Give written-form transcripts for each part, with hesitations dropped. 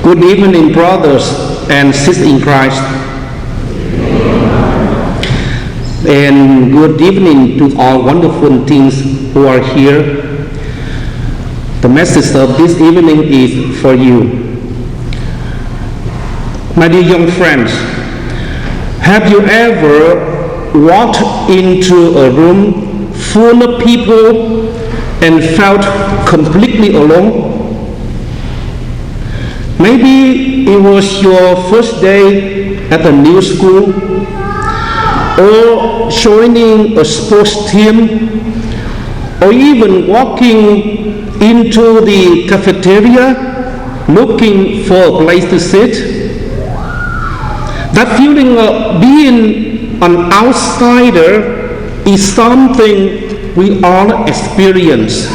Good evening, brothers and sisters in Christ. And good evening to all wonderful teens who are here. The message of this evening is for you. My dear young friends, have you ever walked into a room full of people and felt completely alone? Maybe it was your first day at a new school, or joining a sports team, or even walking into the cafeteria looking for a place to sit. That feeling of being an outsider is something we all experience.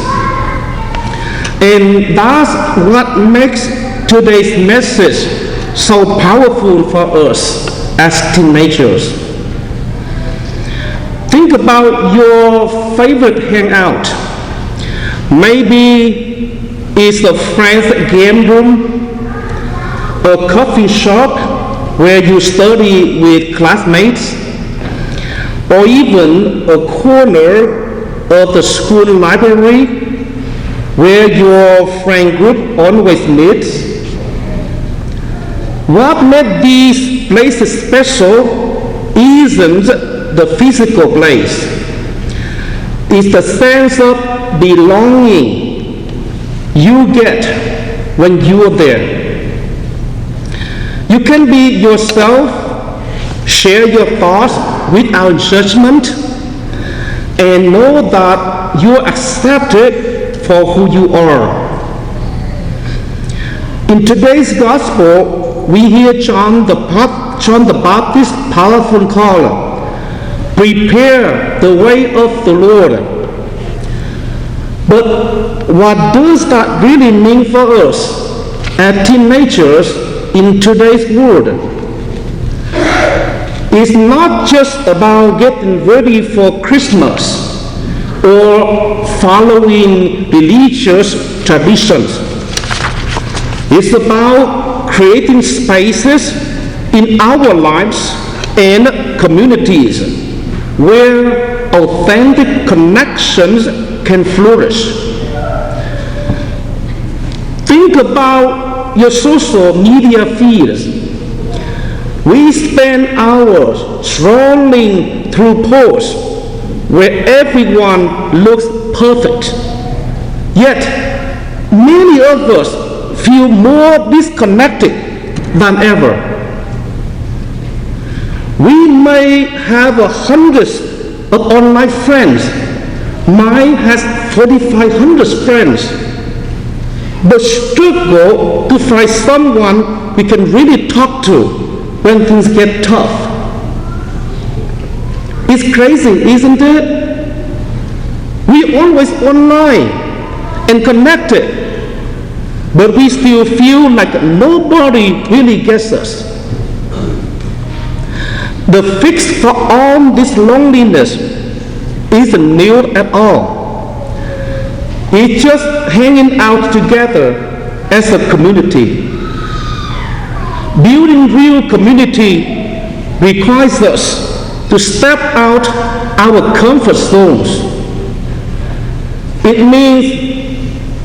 And that's what makes today's message so powerful for us as teenagers. Think about your favorite hangout. Maybe it's a friend's game room, a coffee shop where you study with classmates, or even a corner of the school library where your friend group always meets. What made these places special isn't the physical place. It's the sense of belonging you get when you're there. You can be yourself, share your thoughts without judgment, and know that you're accepted for who you are. In today's gospel, we hear John the Baptist's powerful call, prepare the way of the Lord. But what does that really mean for us as teenagers in today's world? It's not just about getting ready for Christmas or following religious traditions. It's about creating spaces in our lives and communities where authentic connections can flourish. Think about your social media feeds. We spend hours scrolling through posts where everyone looks perfect. Yet, many of us feel more disconnected than ever. We may have hundreds of online friends. Mine has 4,500 friends, but struggle to find someone we can really talk to when things get tough. It's crazy, isn't it? We're always online and connected, but we still feel like nobody really gets us. The fix for all this loneliness isn't new at all. It's just hanging out together as a community. Building real community requires us to step out our comfort zones. It means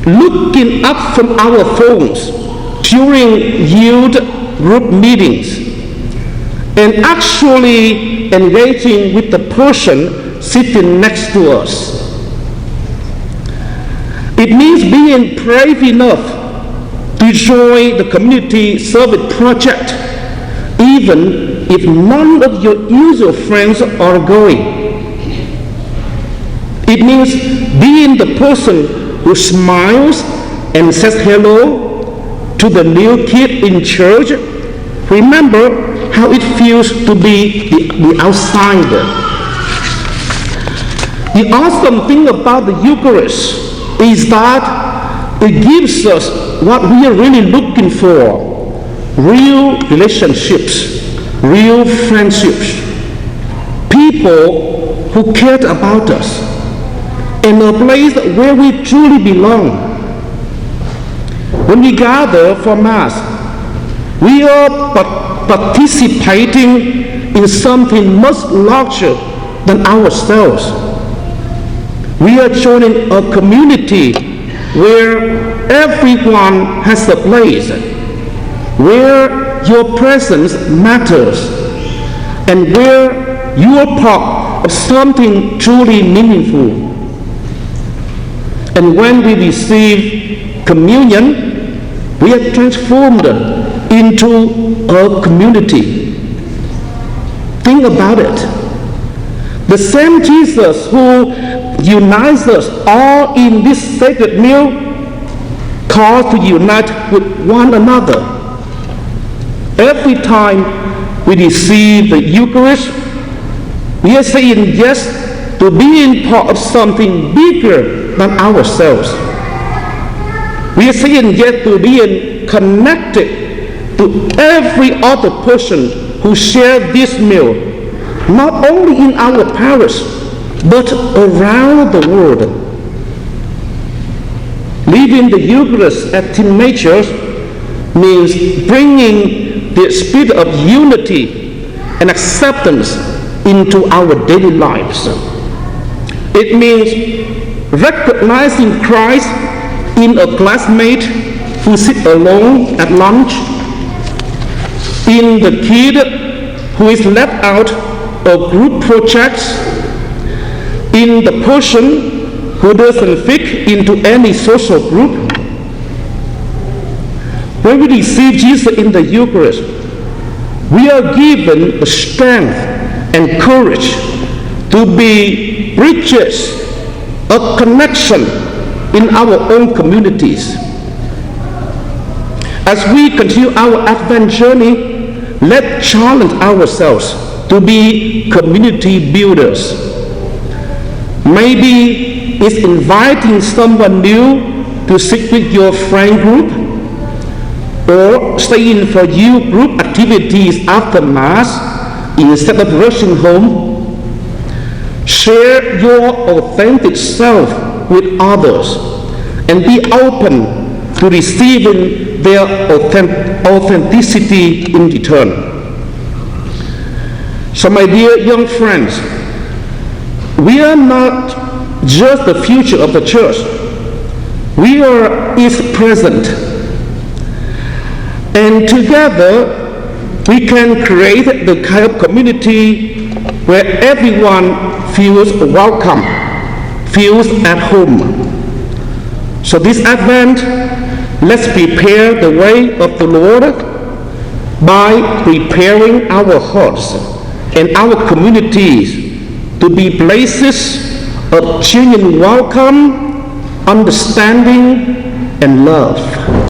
looking up from our phones during youth group meetings and actually engaging with the person sitting next to us. It means being brave enough to join the community service project even if none of your usual friends are going. It means being the person who smiles and says hello to the new kid in church. Remember how it feels to be the outsider. The awesome thing about the Eucharist is that it gives us what we are really looking for: real relationships, real friendships, people who cared about us, and a place where we truly belong. When we gather for Mass, We are participating in something much larger than ourselves. We are joining a community where everyone has a place, where your presence matters, and where you are part of something truly meaningful. And when we receive communion, we are transformed into a community. Think about it. The same Jesus who unites us all in this sacred meal calls to unite with one another. Every time we receive the Eucharist, we are saying yes to being part of something bigger than ourselves. We are saying yes to being connected to every other person who shares this meal, not only in our parish, but around the world. Living the Eucharist at teenagers means bringing the spirit of unity and acceptance into our daily lives. It means recognizing Christ in a classmate who sits alone at lunch, in the kid who is left out of group projects, in the person who doesn't fit into any social group. When we receive Jesus in the Eucharist, we are given the strength and courage to be bridges of connection in our own communities. As we continue our Advent journey, let's challenge ourselves to be community builders. Maybe it's inviting someone new to sit with your friend group, or staying for youth group activities after Mass instead of rushing home. Share your authentic self with others and be open to receiving their authenticity in return. So my dear young friends, we are not just the future of the church. We are its present. And together we can create the kind of community where everyone feels welcome, feels at home. So this Advent, let's prepare the way of the Lord by preparing our hearts and our communities to be places of genuine welcome, understanding, and love.